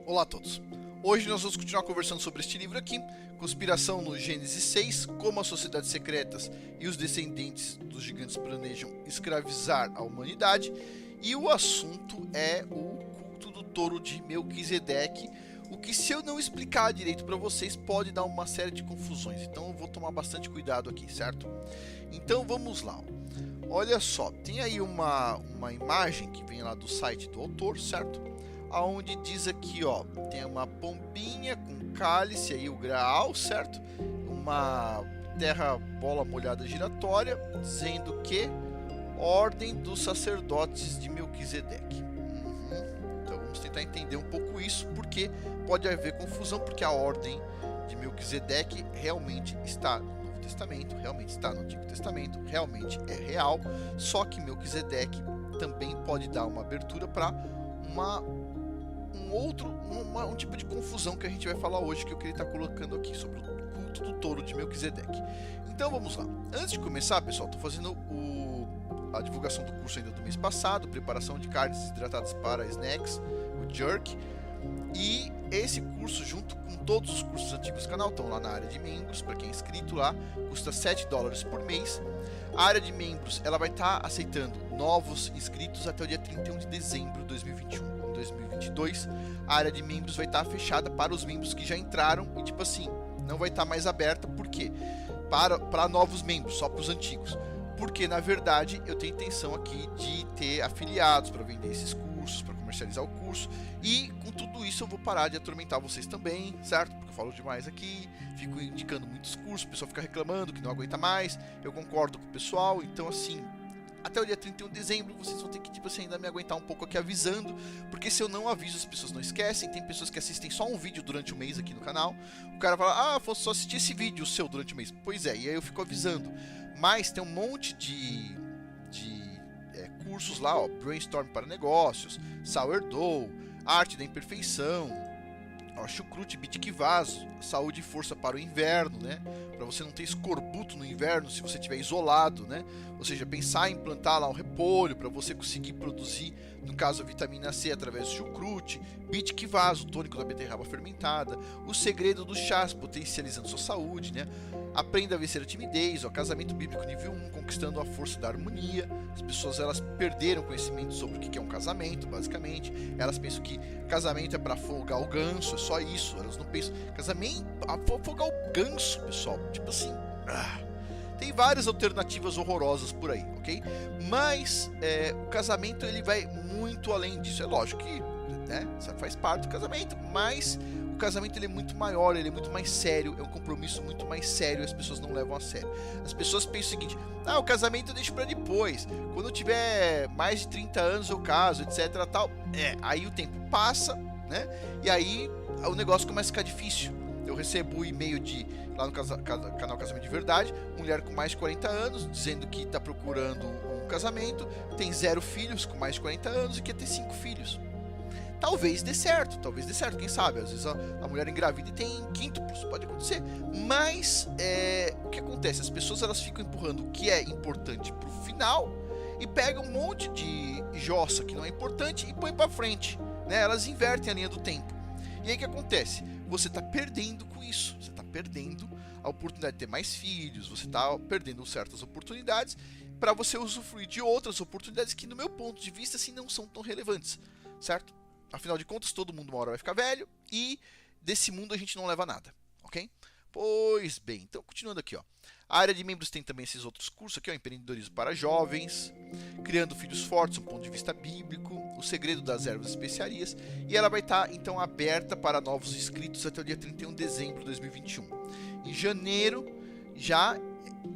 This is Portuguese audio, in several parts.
Olá a todos. Hoje nós vamos continuar conversando sobre este livro aqui, Conspiração no Gênesis 6, como as sociedades secretas e os descendentes dos gigantes planejam escravizar a humanidade, e o assunto é o culto do touro de Melquisedeque, o que, se eu não explicar direito para vocês, pode dar uma série de confusões, então eu vou tomar bastante cuidado aqui, certo? Então vamos lá. Olha só, tem aí uma imagem que vem lá do site do autor, certo? Aonde diz aqui, ó, tem uma pombinha com cálice, aí o graal, certo? Uma terra bola molhada giratória, dizendo que ordem dos sacerdotes de Melquisedeque. Então vamos tentar entender um pouco isso, porque pode haver confusão, porque a ordem de Melquisedeque realmente está no Novo Testamento, realmente está no Antigo Testamento, realmente é real, só que Melquisedeque também pode dar uma abertura para um tipo de confusão que a gente vai falar hoje, que eu queria estar colocando aqui sobre o culto do touro de Melquisedeque. Então vamos lá. Antes de começar, pessoal, estou fazendo a divulgação do curso ainda do mês passado, preparação de carnes desidratadas para snacks, o jerk, e esse curso, junto com todos os cursos antigos do canal, estão lá na área de membros. Para quem é inscrito lá, custa $7 por mês. A área de membros, ela vai estar aceitando novos inscritos até o dia 31 de dezembro de 2021. 2022, a área de membros vai estar fechada para os membros que já entraram e, tipo assim, não vai estar mais aberta. Por quê? Para novos membros, só para os antigos. Porque, na verdade, eu tenho intenção aqui de ter afiliados para vender esses cursos, para comercializar o curso, e com tudo isso eu vou parar de atormentar vocês também, certo? Porque eu falo demais aqui, fico indicando muitos cursos, o pessoal fica reclamando que não aguenta mais, eu concordo com o pessoal, então assim, até o dia 31 de dezembro vocês vão ter que, tipo assim, ainda me aguentar um pouco aqui avisando, porque se eu não aviso as pessoas não esquecem. Tem pessoas que assistem só um vídeo durante o mês aqui no canal, o cara fala, fosse só assistir esse vídeo seu durante o mês. Pois é, e aí eu fico avisando. Mas tem um monte de cursos lá, ó, Brainstorm para negócios, Sourdough, Arte da Imperfeição, ó, Chucrute, Bitkivaso, Saúde e Força para o Inverno, né? Para você não ter escorbuto no inverno se você estiver isolado, né? Ou seja, pensar em plantar lá um repolho para você conseguir produzir, no caso, a vitamina C através do chucrute, Bitkivaso, tônico da beterraba fermentada, o segredo dos chás, potencializando sua saúde, né? Aprenda a vencer a timidez, ó, casamento bíblico nível 1, conquistando a força da harmonia. As pessoas, elas perderam conhecimento sobre o que é um casamento, basicamente. Elas pensam que casamento é para afogar o ganso, é só isso. Elas não pensam casamento, afogar o ganso, pessoal. Tipo assim, tem várias alternativas horrorosas por aí, ok? Mas o casamento, ele vai muito além disso. É lógico que, né, isso faz parte do casamento, mas o casamento, ele é muito maior, ele é muito mais sério, é um compromisso muito mais sério, e as pessoas não levam a sério. As pessoas pensam o seguinte: o casamento eu deixo para depois, quando eu tiver mais de 30 anos eu caso, etc, tal. Aí o tempo passa, né, e aí o negócio começa a ficar difícil. Eu recebo o e-mail lá no canal Casamento de Verdade, mulher com mais de 40 anos, dizendo que está procurando um casamento, tem 0 filhos com mais de 40 anos e quer ter 5 filhos. Talvez dê certo, quem sabe? Às vezes a mulher engravida e tem quíntuplos, pode acontecer. Mas o que acontece? As pessoas, elas ficam empurrando o que é importante pro final e pegam um monte de jossa que não é importante e põe para frente, né? Elas invertem a linha do tempo. E aí o que acontece? Você está perdendo com isso, você está perdendo a oportunidade de ter mais filhos, você está perdendo certas oportunidades para você usufruir de outras oportunidades que, no meu ponto de vista, assim, não são tão relevantes, certo? Afinal de contas, todo mundo uma hora vai ficar velho e desse mundo a gente não leva nada, ok? Pois bem, então continuando aqui, ó. A área de membros tem também esses outros cursos aqui, ó, empreendedorismo para jovens, criando filhos fortes, um ponto de vista bíblico, o segredo das ervas e especiarias, e ela vai estar então aberta para novos inscritos até o dia 31 de dezembro de 2021. Em janeiro já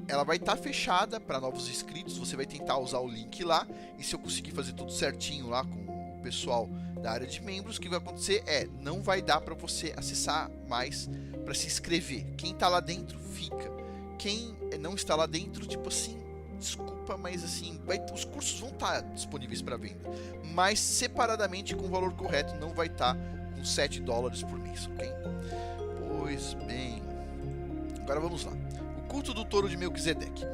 ela vai estar fechada para novos inscritos. Você vai tentar usar o link lá, e se eu conseguir fazer tudo certinho lá com o pessoal da área de membros, o que vai acontecer não vai dar para você acessar mais para se inscrever. Quem está lá dentro fica. Quem não está lá dentro, tipo assim, desculpa, mas assim, os cursos vão estar disponíveis para venda, mas separadamente, com o valor correto, não vai estar com $7 por mês, ok? Pois bem, agora vamos lá. O culto do touro de Melquisedeque.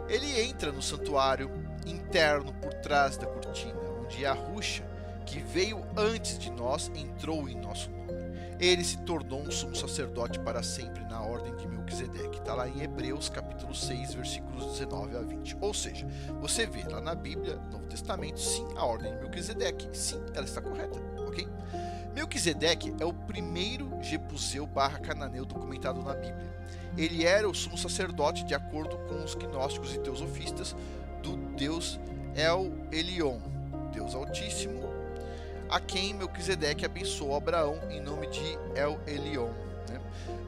Ele entra no santuário interno por trás da cortina, onde Yahusha que veio antes de nós, entrou em nosso nome. Ele se tornou um sumo sacerdote para sempre na ordem de Melquisedeque. Está lá em Hebreus capítulo 6, versículos 19 a 20. Ou seja, você vê lá na Bíblia, no Novo Testamento, sim, a ordem de Melquisedeque. Sim, ela está correta, ok? Melquisedeque é o primeiro jebuseu / cananeu documentado na Bíblia. Ele era o sumo sacerdote, de acordo com os gnósticos e teosofistas, do Deus El Elyon, Deus Altíssimo, a quem Melquisedeque abençoou Abraão em nome de El Elyon, né?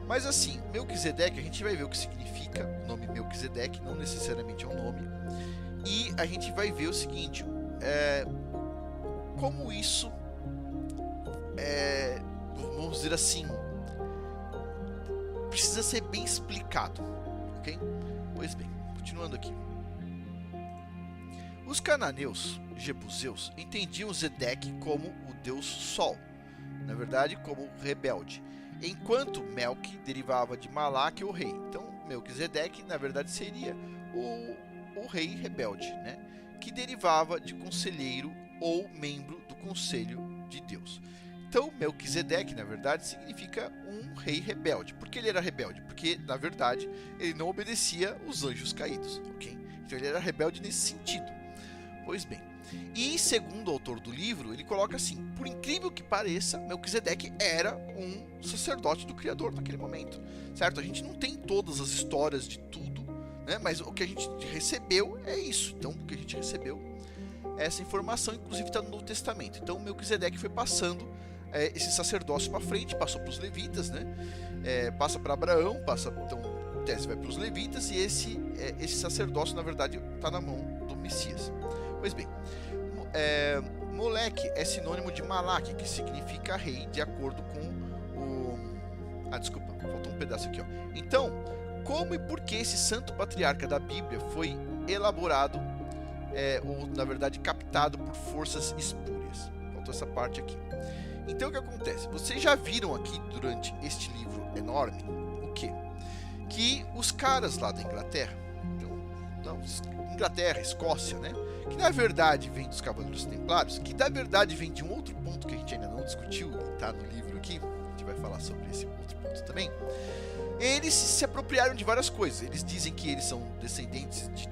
Mas assim, Melquisedeque, a gente vai ver o que significa o nome Melquisedeque, não necessariamente é um nome, e a gente vai ver o seguinte, como isso vamos dizer assim, precisa ser bem explicado, ok? Pois bem, continuando aqui. Os cananeus, jebuseus, entendiam Zedeque como o deus Sol, na verdade como rebelde, enquanto Melque derivava de Malaque, o rei. Então Melquisedeque na verdade seria o rei rebelde, né? Que derivava de conselheiro ou membro do conselho de Deus. Então Melquisedeque na verdade significa um rei rebelde. Por que ele era rebelde? Porque na verdade ele não obedecia os anjos caídos, ok? Então ele era rebelde nesse sentido. Pois bem, e segundo o autor do livro, ele coloca assim: por incrível que pareça, Melquisedeque era um sacerdote do Criador naquele momento, certo? A gente não tem todas as histórias de tudo, né? Mas o que a gente recebeu é isso. Então, o que a gente recebeu, essa informação, inclusive está no Novo Testamento. Então, Melquisedeque foi passando esse sacerdócio para frente, passou para os levitas, né? Passa para Abraão, então o teste vai para os levitas, e esse sacerdócio, na verdade, está na mão do Messias. Pois bem, Moleque é sinônimo de Malaque, que significa rei, de acordo com o... desculpa, faltou um pedaço aqui, ó. Então, como e por que esse santo patriarca da Bíblia foi elaborado, ou na verdade captado por forças espúrias? Faltou essa parte aqui. Então, o que acontece? Vocês já viram aqui, durante este livro enorme, o quê? Que os caras lá da Inglaterra, Inglaterra, Escócia, né? Que na verdade vem dos Cavaleiros Templários, que na verdade vem de um outro ponto que a gente ainda não discutiu, tá no livro aqui, a gente vai falar sobre esse outro ponto também. Eles se apropriaram de várias coisas. Eles dizem que eles são descendentes de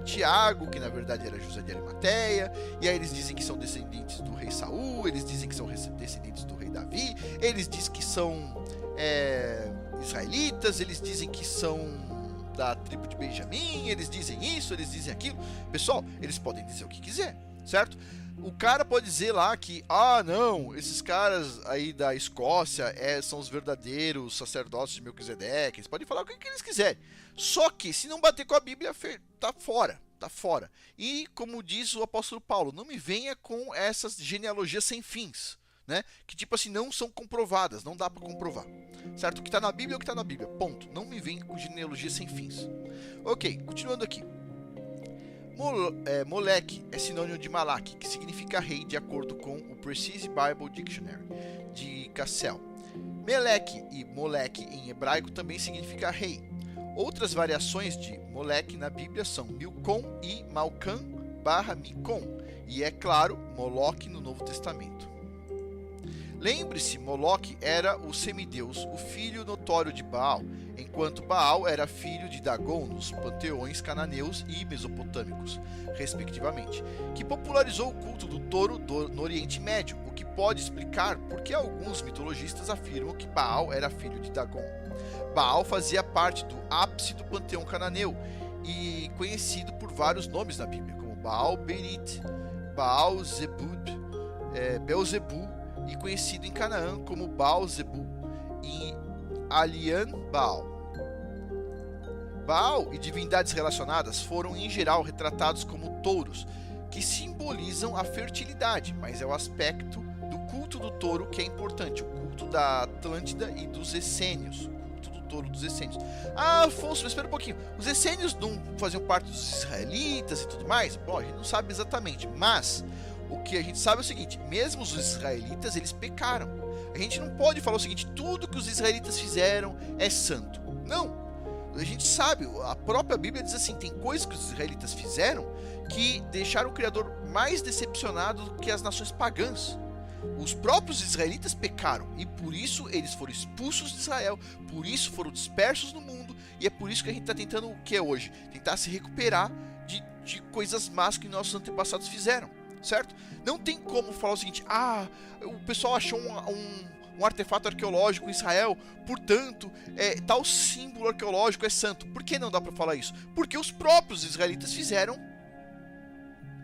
Tiago, que na verdade era José de Arimateia, e aí eles dizem que são descendentes do rei Saul, eles dizem que são descendentes do rei Davi, eles dizem que são israelitas, eles dizem que são da tribo de Benjamim, eles dizem isso, eles dizem aquilo. Pessoal, eles podem dizer o que quiser, certo? O cara pode dizer lá que, não, esses caras aí da Escócia são os verdadeiros sacerdotes de Melquisedeque. Eles podem falar o que eles quiserem. Só que, se não bater com a Bíblia, tá fora, tá fora. E, como diz o apóstolo Paulo, não me venha com essas genealogias sem fins, né? Que tipo assim, não são comprovadas, não dá para comprovar, certo? O que está na Bíblia é o que está na Bíblia, ponto. Não me venha com genealogia sem fins. Ok, continuando aqui. Moleque é sinônimo de Malaque, que significa rei, de acordo com o Precise Bible Dictionary de Cassel. Meleque e Moleque em hebraico também significa rei. Outras variações de Moleque na Bíblia são Milcom e Malcam / Micom, e é claro, Moloque no Novo Testamento. Lembre-se, Moloque era o semideus, o filho notório de Baal, enquanto Baal era filho de Dagon nos panteões cananeus e mesopotâmicos, respectivamente, que popularizou o culto do touro no Oriente Médio, o que pode explicar por que alguns mitologistas afirmam que Baal era filho de Dagon. Baal fazia parte do ápice do panteão cananeu e conhecido por vários nomes na Bíblia, como Baal Berit, Baal Zebub, Belzebu, e conhecido em Canaã como Baal-zebu e Alian Baal. Baal e divindades relacionadas foram em geral retratados como touros, que simbolizam a fertilidade, mas é o aspecto do culto do touro que é importante, o culto da Atlântida e dos essênios, o culto do touro dos essênios. Afonso, mas espera um pouquinho, os essênios não faziam parte dos israelitas e tudo mais? Bom, a gente não sabe exatamente, mas o que a gente sabe é o seguinte: mesmo os israelitas, eles pecaram. A gente não pode falar o seguinte: tudo que os israelitas fizeram é santo. Não. A gente sabe, a própria Bíblia diz assim, tem coisas que os israelitas fizeram que deixaram o Criador mais decepcionado do que as nações pagãs. Os próprios israelitas pecaram e por isso eles foram expulsos de Israel, por isso foram dispersos no mundo, e é por isso que a gente está tentando o que é hoje? Tentar se recuperar de coisas más que nossos antepassados fizeram, certo? Não tem como falar o seguinte, o pessoal achou um artefato arqueológico em Israel, portanto, tal símbolo arqueológico é santo. Por que não dá para falar isso? Porque os próprios israelitas fizeram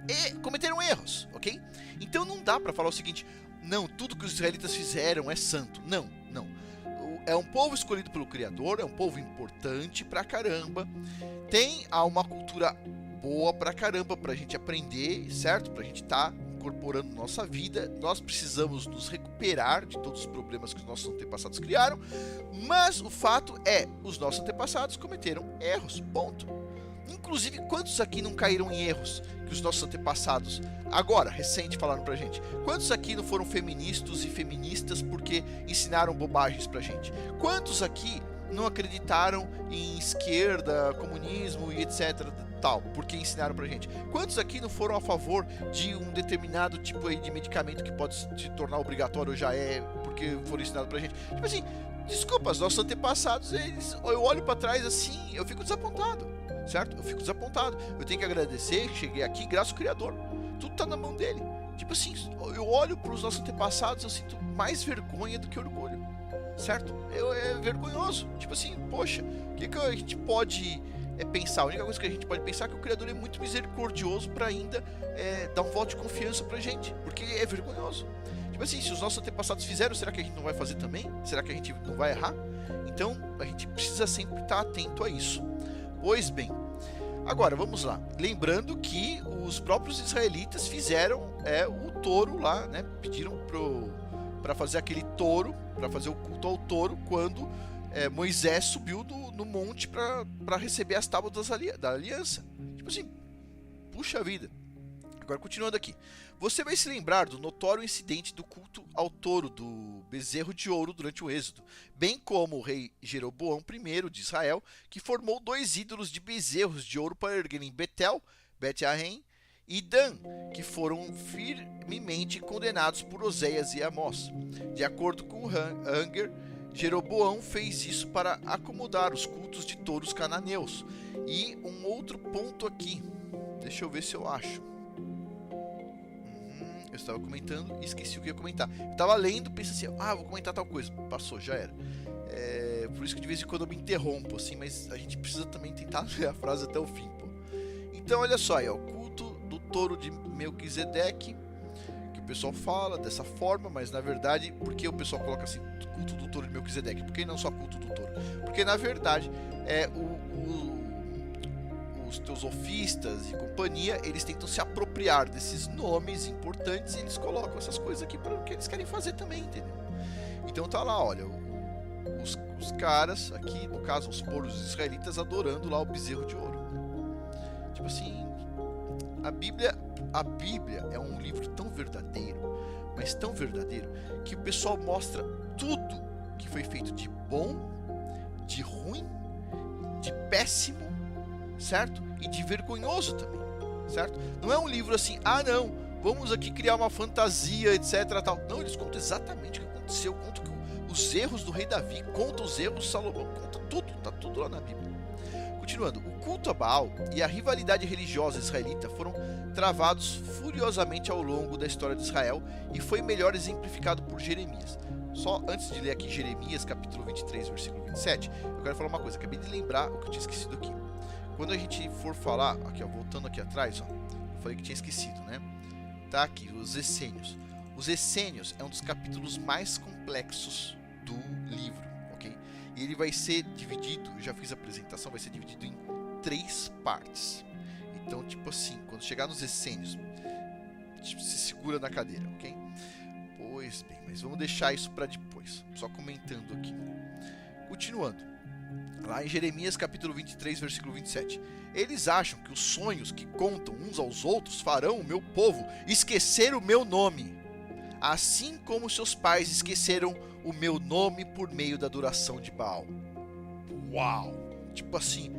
e cometeram erros, ok? Então não dá para falar o seguinte, não, tudo que os israelitas fizeram é santo. Não. É um povo escolhido pelo Criador, é um povo importante pra caramba, tem uma cultura boa pra caramba pra gente aprender, certo? Pra gente estar incorporando nossa vida. Nós precisamos nos recuperar de todos os problemas que os nossos antepassados criaram, mas o fato é, os nossos antepassados cometeram erros, ponto. Inclusive, quantos aqui não caíram em erros que os nossos antepassados, agora, recente, falaram pra gente? Quantos aqui não foram feministas e feministas porque ensinaram bobagens pra gente? Quantos aqui não acreditaram em esquerda, comunismo e etc, tal, porque ensinaram pra gente? Quantos aqui não foram a favor de um determinado tipo aí de medicamento que pode se tornar obrigatório ou já é, porque foram ensinados pra gente? Tipo assim, desculpa, os nossos antepassados, eu olho pra trás assim, eu fico desapontado. Certo? Eu fico desapontado. Eu tenho que agradecer que cheguei aqui graças ao Criador. Tudo tá na mão dele. Tipo assim, eu olho para os nossos antepassados, eu sinto mais vergonha do que orgulho. Certo? É vergonhoso. Tipo assim, poxa, o que a gente pode pensar? A única coisa que a gente pode pensar é que o Criador é muito misericordioso para ainda dar um voto de confiança pra gente. Porque é vergonhoso. Tipo assim, se os nossos antepassados fizeram, será que a gente não vai fazer também? Será que a gente não vai errar? Então, a gente precisa sempre estar atento a isso. Pois bem, agora vamos lá. Lembrando que os próprios israelitas fizeram o touro lá, né? Pediram para fazer aquele touro, para fazer o culto ao touro, quando Moisés subiu no monte para receber as tábuas da aliança. Tipo assim, puxa vida. Agora, continuando aqui. Você vai se lembrar do notório incidente do culto ao touro do bezerro de ouro durante o Êxodo, bem como o rei Jeroboão I de Israel, que formou 2 ídolos de bezerros de ouro para erguer em Betel, Bet-Ahem e Dan, que foram firmemente condenados por Oséias e Amós. De acordo com Anger, Jeroboão fez isso para acomodar os cultos de touros cananeus. E um outro ponto aqui, deixa eu ver se eu acho. Eu estava comentando e esqueci o que ia comentar. Eu estava lendo, pensei assim, vou comentar tal coisa. Passou, já era. Por isso que de vez em quando eu me interrompo, assim, mas a gente precisa também tentar ler a frase até o fim, pô. Então, olha só aí, ó, o culto do touro de Melquisedeque, que o pessoal fala dessa forma, mas na verdade, por que o pessoal coloca assim, culto do touro de Melquisedeque? Por que não só culto do touro? Porque na verdade, os teosofistas e companhia, eles tentam se apropriar desses nomes importantes e eles colocam essas coisas aqui para o que eles querem fazer também, entendeu? Então tá lá, olha, os caras aqui, no caso os povos israelitas, adorando lá o bezerro de ouro. Tipo assim, a Bíblia é um livro tão verdadeiro, mas tão verdadeiro, que o pessoal mostra tudo que foi feito de bom, de ruim, de péssimo, certo? E de vergonhoso também, certo? Não é um livro assim, não, vamos aqui criar uma fantasia, etc, tal. Não, eles contam exatamente o que aconteceu, contam os erros do rei Davi, contam os erros de Salomão, conta tudo, tá tudo lá na Bíblia. Continuando, o culto a Baal e a rivalidade religiosa israelita foram travados furiosamente ao longo da história de Israel e foi melhor exemplificado por Jeremias. Só antes de ler aqui Jeremias, capítulo 23, versículo 27, eu quero falar uma coisa, acabei de lembrar o que eu tinha esquecido aqui. Quando a gente for falar, aqui ó, voltando aqui atrás, ó, eu falei que tinha esquecido, né? Tá aqui, os essênios. Os essênios é um dos capítulos mais complexos do livro, ok? E ele vai ser dividido, eu já fiz a apresentação, vai ser dividido em 3 partes. Então, tipo assim, quando chegar nos essênios, se segura na cadeira, ok? Pois bem, mas vamos deixar isso para depois, só comentando aqui. Continuando. Lá em Jeremias capítulo 23, versículo 27. Eles acham que os sonhos que contam uns aos outros farão o meu povo esquecer o meu nome, assim como seus pais esqueceram o meu nome por meio da adoração de Baal. Uau! Tipo assim,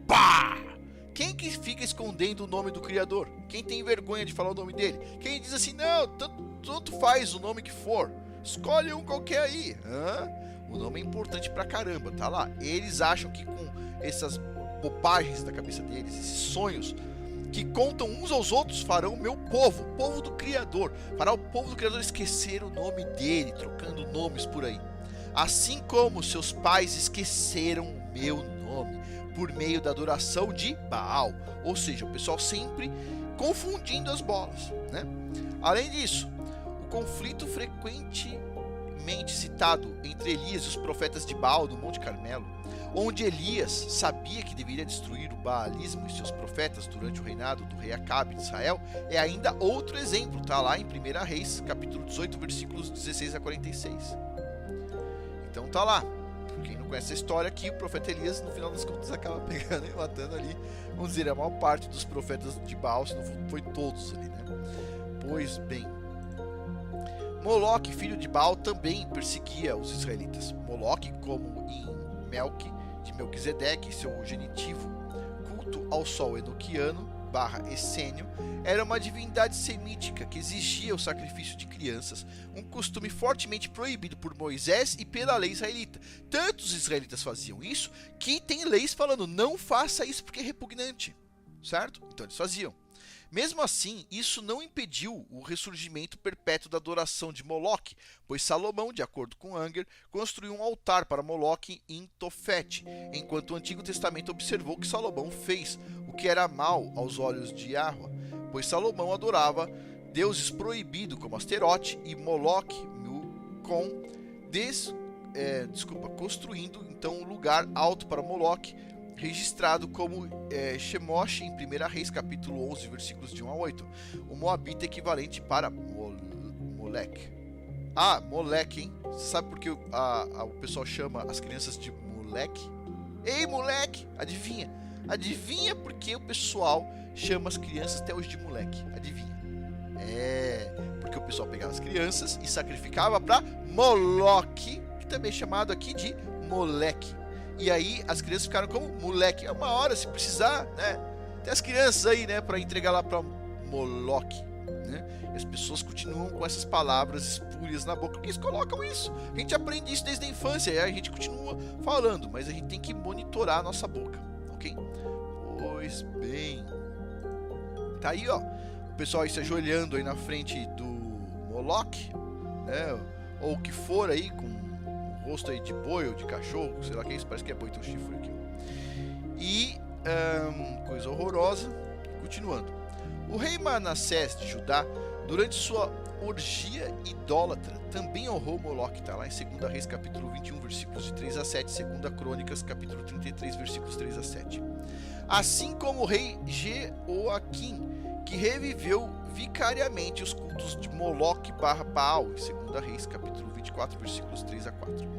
pá! Quem que fica escondendo o nome do Criador? Quem tem vergonha de falar o nome dele? Quem diz assim, não, tanto faz o nome que for, escolhe um qualquer aí. O nome é importante pra caramba, tá lá. Eles acham que com essas bobagens da cabeça deles, esses sonhos que contam uns aos outros, farão o meu povo, o povo do Criador, fará o povo do Criador esquecer o nome dele, trocando nomes por aí. Assim como seus pais esqueceram o meu nome, por meio da adoração de Baal. Ou seja, o pessoal sempre confundindo as bolas, né? Além disso, o conflito frequentemente citado entre Elias e os profetas de Baal no Monte Carmelo, onde Elias sabia que deveria destruir o baalismo e seus profetas durante o reinado do rei Acabe de Israel, é ainda outro exemplo, tá lá em 1 Reis, capítulo 18, versículos 16 a 46. Então tá lá. Quem não conhece a história aqui, o profeta Elias, no final das contas, acaba pegando e matando ali, vamos dizer, a maior parte dos profetas de Baal, se não foi todos ali, né? Pois bem, Moloque, filho de Baal, também perseguia os israelitas. Moloque, como em Melque, de Melquisedeque, seu genitivo, culto ao sol enoquiano, essênio, era uma divindade semítica que exigia o sacrifício de crianças, um costume fortemente proibido por Moisés e pela lei israelita. Tanto os israelitas faziam isso, que tem leis falando, não faça isso porque é repugnante, certo? Então eles faziam. Mesmo assim, isso não impediu o ressurgimento perpétuo da adoração de Moloque, pois Salomão, de acordo com Anger, construiu um altar para Moloque em Tofete, enquanto o Antigo Testamento observou que Salomão fez o que era mal aos olhos de Yahweh, pois Salomão adorava deuses proibidos como Asterote e Moloque, construindo então um lugar alto para Moloque, registrado como Shemosh em 1 Reis, capítulo 11, versículos de 1 a 8. O Moabita equivalente para Molec. Molec, hein? Você sabe por que o pessoal chama as crianças de moleque? Ei, moleque! Adivinha? Adivinha por que o pessoal chama as crianças até hoje de moleque? Adivinha? Porque o pessoal pegava as crianças e sacrificava para Moloque, que também é chamado aqui de moleque. E aí as crianças ficaram como moleque. É uma hora, se precisar, né? Tem as crianças aí, né? Para entregar lá para Moloque, né? E as pessoas continuam com essas palavras espúrias na boca. Porque eles colocam isso. A gente aprende isso desde a infância. E a gente continua falando. Mas a gente tem que monitorar a nossa boca, ok? Pois bem. Tá aí, ó. O pessoal aí se ajoelhando aí na frente do Moloque, né? Ou o que for aí, com rosto aí de boi ou de cachorro, sei lá que é isso, parece que é boi, tem um chifre aqui. E, coisa horrorosa, continuando. O rei Manassés de Judá, durante sua orgia idólatra, também honrou Moloque, tá lá em 2 Reis, capítulo 21, versículos de 3 a 7, 2 Crônicas, capítulo 33, versículos 3 a 7. Assim como o rei Jeoaquim, que reviveu vicariamente os cultos de Moloque Baal, em 2 Reis, capítulo 24, versículos 3 a 4.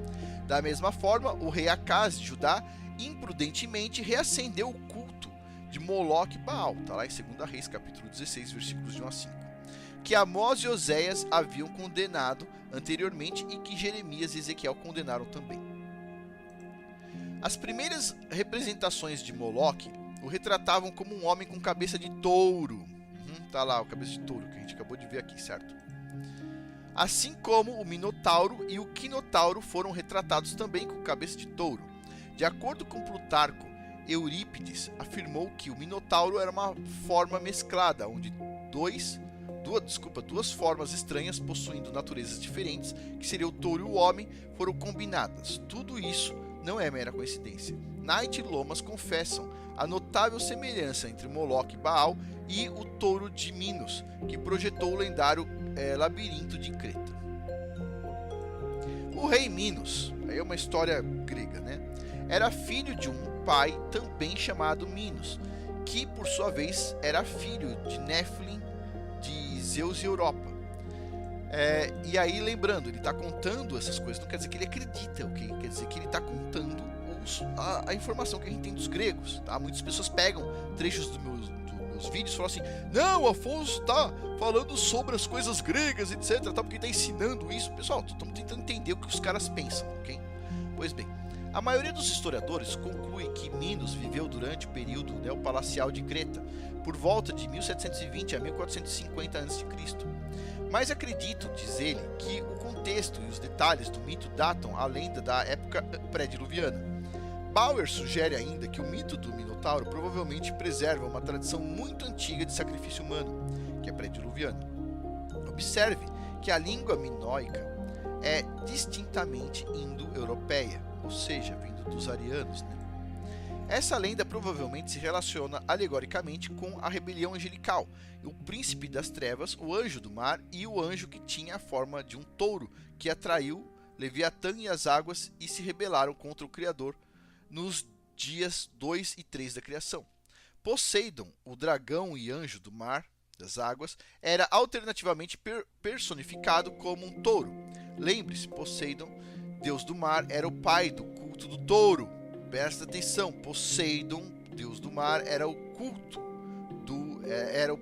Da mesma forma, o rei Acaz de Judá imprudentemente reacendeu o culto de Moloque Baal, está lá em 2 Reis, capítulo 16, versículos de 1 a 5, que Amós e Oséias haviam condenado anteriormente e que Jeremias e Ezequiel condenaram também. As primeiras representações de Moloque o retratavam como um homem com cabeça de touro. Tá lá, o cabeça de touro que a gente acabou de ver aqui, certo? Assim como o Minotauro e o Quinotauro foram retratados também com cabeça de touro. De acordo com Plutarco, Eurípides afirmou que o Minotauro era uma forma mesclada, onde duas formas estranhas possuindo naturezas diferentes, que seria o touro e o homem, foram combinadas. Tudo isso não é mera coincidência. Knight e Lomas confessam a notável semelhança entre Moloque Baal e o touro de Minos, que projetou o lendário labirinto de Creta. O rei Minos, aí é uma história grega, né? Era filho de um pai também chamado Minos, que por sua vez era filho de Néfilim, de Zeus e Europa. E aí, lembrando, ele está contando essas coisas, não quer dizer que ele acredita, ok? Quer dizer que ele está contando a informação que a gente tem dos gregos, tá? Muitas pessoas pegam trechos dos meus vídeos e falam assim, não, Afonso está falando sobre as coisas gregas, etc, tá? Porque está ensinando isso. Pessoal, estamos tentando entender o que os caras pensam, ok? Pois bem, A maioria dos historiadores conclui que Minos viveu durante o período neopalacial de Creta, por volta de 1720 a 1450 a.C. Mas acredito, diz ele, que o contexto e os detalhes do mito datam a lenda da época pré-diluviana. Bauer sugere ainda que o mito do Minotauro provavelmente preserva uma tradição muito antiga de sacrifício humano, que é pré-diluviana. Observe que a língua minoica é distintamente indo-europeia, ou seja, vindo dos arianos. Essa lenda provavelmente se relaciona alegoricamente com a rebelião angelical, o príncipe das trevas, o anjo do mar e o anjo que tinha a forma de um touro, que atraiu Leviatã e as águas e se rebelaram contra o Criador nos dias 2 e 3 da criação. Poseidon, o dragão e anjo do mar, das águas, era alternativamente personificado como um touro. Lembre-se, Poseidon, deus do mar, era o pai do culto do touro. Presta atenção, Poseidon, deus do mar, era o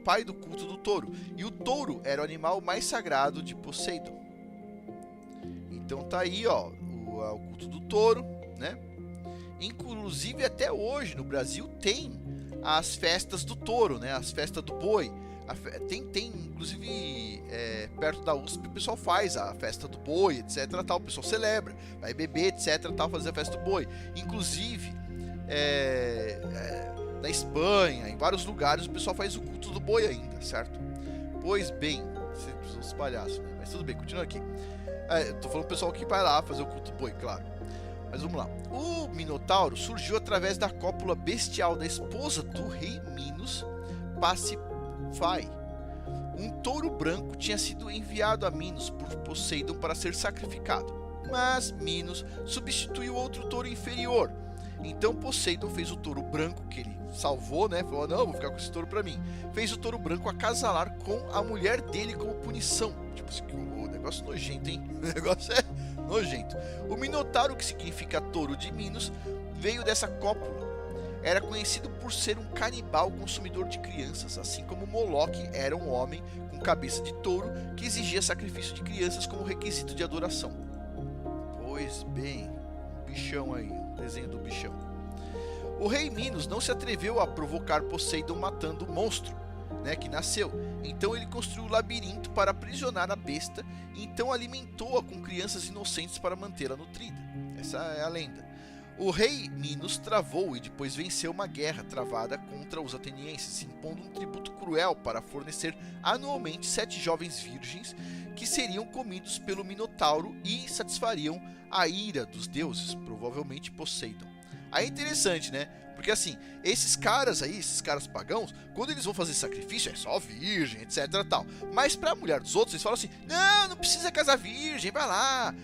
pai do culto do touro. E o touro era o animal mais sagrado de Poseidon. Então tá aí, ó, o culto do touro, né? Inclusive até hoje no Brasil tem as festas do touro, né? As festas do boi. Tem inclusive perto da USP o pessoal faz a festa do boi, etc. Tal, o pessoal celebra, vai beber, etc. Tal, fazer a festa do boi. Inclusive na Espanha, em vários lugares o pessoal faz o culto do boi ainda, certo? Pois bem, os palhaços, né? Mas tudo bem, continua aqui. Tô falando do pessoal que vai lá fazer o culto do boi, claro. Mas vamos lá. O Minotauro surgiu através da cópula bestial da esposa do rei Minos, Pasífae. Um touro branco tinha sido enviado a Minos por Poseidon para ser sacrificado, mas Minos substituiu outro touro inferior. Então Poseidon fez o touro branco que ele salvou, né? Falou, não, vou ficar com esse touro para mim. Fez o touro branco acasalar com a mulher dele como punição. Tipo assim, o negócio nojento, hein? O negócio é nojento. O Minotauro, que significa touro de Minos, veio dessa cópula. Era conhecido por ser um canibal consumidor de crianças, assim como Moloque era um homem com cabeça de touro que exigia sacrifício de crianças como requisito de adoração. Pois bem, um bichão aí, um desenho do bichão. O rei Minos não se atreveu a provocar Poseidon matando o monstro, né, que nasceu. Então ele construiu um labirinto para aprisionar a besta e então alimentou-a com crianças inocentes para mantê-la nutrida. Essa é a lenda. O rei Minos travou e depois venceu uma guerra travada contra os atenienses, impondo um tributo cruel para fornecer anualmente 7 jovens virgens que seriam comidos pelo Minotauro e satisfariam a ira dos deuses, provavelmente Poseidon. Aí é interessante, né? Porque assim, esses caras aí, esses caras pagãos, quando eles vão fazer sacrifício, é só virgem, etc tal. Mas pra mulher dos outros, eles falam assim, não precisa casar virgem, vai lá,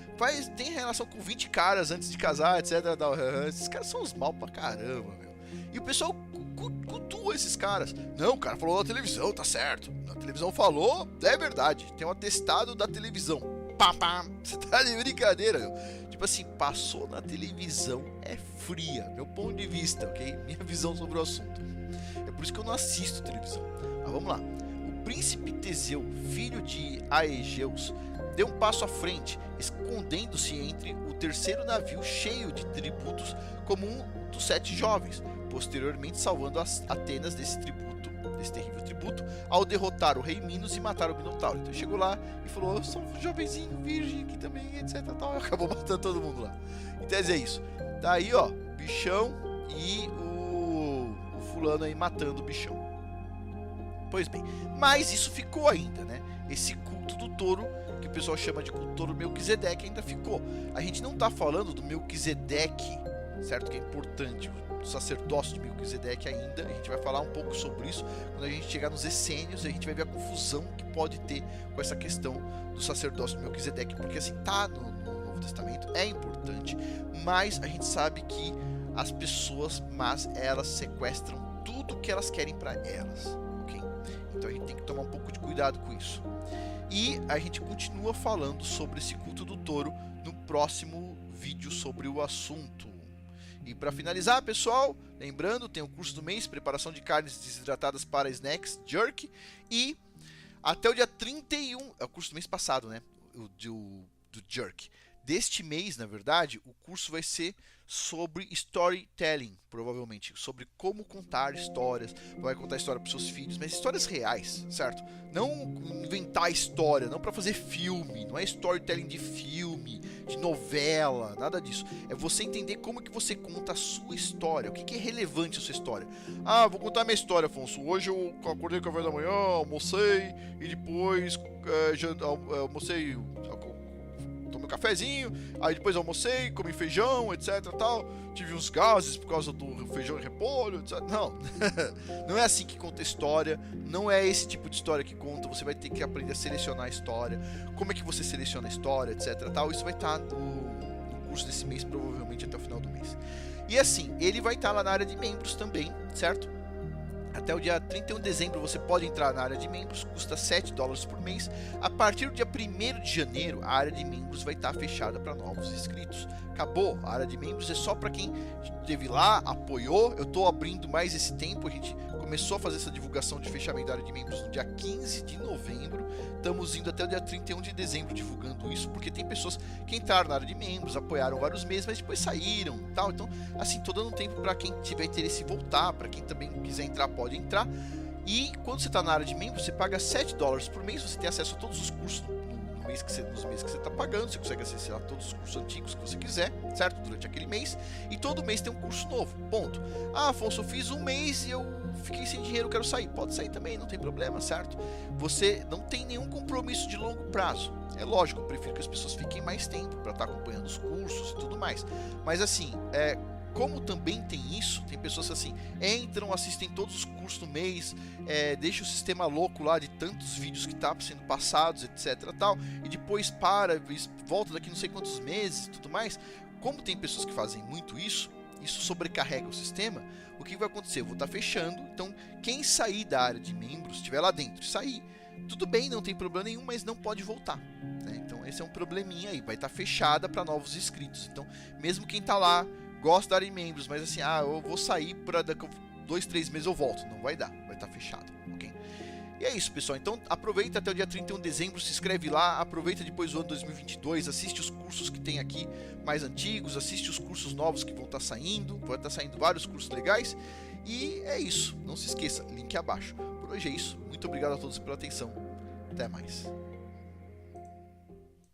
tem relação com 20 caras antes de casar, etc tal. Esses caras são os mal pra caramba, meu. E o pessoal cultua esses caras. Não, o cara falou na televisão, tá certo. A televisão falou, é verdade. Tem um atestado da televisão. Pá, você tá de brincadeira, meu. Tipo assim, passou na televisão, é fria, meu ponto de vista, ok? Minha visão sobre o assunto. É por isso que eu não assisto televisão. Mas vamos lá. O príncipe Teseu, filho de Aegeus, deu um passo à frente, escondendo-se entre o terceiro navio cheio de tributos como um dos 7 jovens, posteriormente salvando as Atenas desse terrível tributo, ao derrotar o rei Minos e matar o Minotauro. Então chegou lá e falou, eu sou um jovenzinho virgem aqui também, etc tal, e acabou matando todo mundo lá. Então é isso. Tá aí, ó, bichão e o fulano aí matando o bichão. Pois bem, mas isso ficou ainda, né? Esse culto do touro, que o pessoal chama de culto do touro Melquisedeque, ainda ficou. A gente não tá falando do Melquisedeque, certo? Que é importante, o sacerdócio de Melquisedeque ainda. A gente vai falar um pouco sobre isso quando a gente chegar nos essênios. A gente vai ver a confusão que pode ter com essa questão do sacerdócio de Melquisedeque, porque assim, tá no Novo Testamento, é importante, mas a gente sabe que as pessoas más, elas sequestram tudo que elas querem para elas, ok? Então a gente tem que tomar um pouco de cuidado com isso. E a gente continua falando sobre esse culto do touro no próximo vídeo sobre o assunto. E para finalizar, pessoal, lembrando, tem o curso do mês, preparação de carnes desidratadas para snacks, jerky, e até o dia 31, é o curso do mês passado, né, do jerky. deste mês, na verdade, o curso vai ser sobre storytelling, provavelmente, sobre como contar histórias. Vai contar história para seus filhos, mas histórias reais, certo? Não inventar história, não para fazer filme, não é storytelling de filme, de novela, nada disso. É você entender como que você conta a sua história, o que é relevante a sua história. Ah, vou contar minha história, Afonso. Hoje eu acordei com a café da manhã, almocei e depois almocei, tomei um cafezinho, aí depois almocei, comi feijão, etc, tal, tive uns gases por causa do feijão e repolho, etc. Não, não é assim que conta história, não é esse tipo de história que conta. Você vai ter que aprender a selecionar a história, como é que você seleciona a história, etc, tal. Isso vai estar no curso desse mês, provavelmente até o final do mês. E assim, ele vai estar lá na área de membros também, certo? Até o dia 31 de dezembro você pode entrar na área de membros, custa $7 por mês. A partir do dia 1º de janeiro, a área de membros vai estar fechada para novos inscritos. Acabou, a área de membros é só para quem esteve lá, apoiou. Eu estou abrindo mais esse tempo, a gente começou a fazer essa divulgação de fechamento da área de membros no dia 15 de novembro. Estamos indo até o dia 31 de dezembro divulgando isso, porque tem pessoas que entraram na área de membros, apoiaram vários meses, mas depois saíram, tal. Então, assim, tô dando um tempo para quem tiver interesse em voltar, para quem também quiser entrar, pode entrar. E quando você está na área de membros, você paga $7 por mês, você tem acesso a todos os cursos nos meses que você está pagando, você consegue acessar todos os cursos antigos que você quiser, certo? Durante aquele mês, e todo mês tem um curso novo, ponto. Ah, Afonso, eu fiz um mês e eu fiquei sem dinheiro, quero sair. Pode sair também, não tem problema, certo? Você não tem nenhum compromisso de longo prazo. É lógico, eu prefiro que as pessoas fiquem mais tempo para estar acompanhando os cursos e tudo mais. Mas assim, como também tem isso, tem pessoas que assim, entram, assistem todos os cursos no mês, deixa o sistema louco lá de tantos vídeos que tá sendo passados, etc, tal, e depois volta daqui não sei quantos meses e tudo mais. Como tem pessoas que fazem muito isso sobrecarrega o sistema. O que vai acontecer? Eu vou estar fechando, então quem sair da área de membros, estiver lá dentro e sair, tudo bem, não tem problema nenhum, mas não pode voltar, né? Então esse é um probleminha aí, vai estar fechada para novos inscritos. Então mesmo quem está lá, gosta da área de membros, mas assim, eu vou sair para daqui a 2, 3 meses eu volto. Não vai dar, vai estar fechado, ok? E é isso, pessoal. Então aproveita até o dia 31 de dezembro, se inscreve lá, aproveita depois o ano 2022, assiste os cursos que tem aqui mais antigos, assiste os cursos novos que vão estar saindo, vai estar saindo vários cursos legais. E é isso, não se esqueça, link abaixo. Por hoje é isso, muito obrigado a todos pela atenção, até mais.